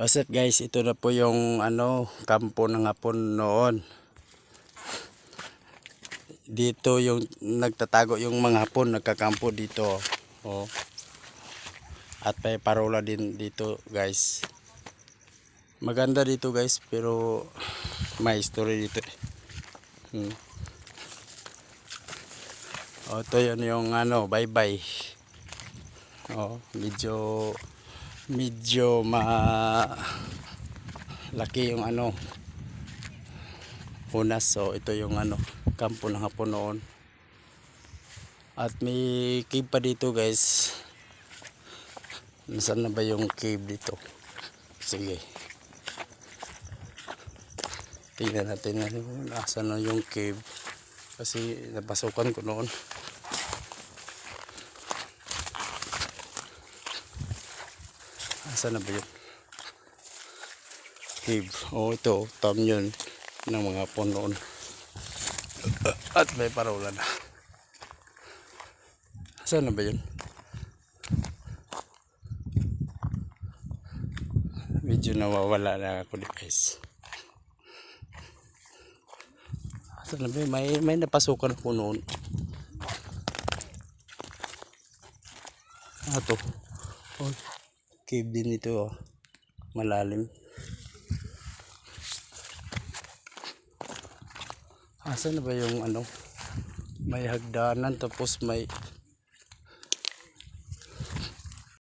What's up guys, ito na po yung kampo ng hapon noon. Dito yung nagtatago yung mga hapon, nagkakampo dito. Oh. At may parola din dito guys. Maganda dito guys, pero may history dito. Oh, ito yun yung bye-bye. Oh, medyo laki yung hunas. So ito yung kampo ng hapon noon. At may cave pa dito guys. Nasaan na ba yung cave dito? Sige, tingnan natin nasaan na yung cave, kasi napasukan ko noon. Nasaan na ba yun? Cave. Oh, ito tam yun ng mga hapon noon. At may parola na. Saan na ba yun? Medyo nawawala na ako guys. Saan na ba yun? May napasukan ako noon. Ito. Oh, cave din ito. Oh. Malalim. Saan na ba yung may hagdanan, tapos may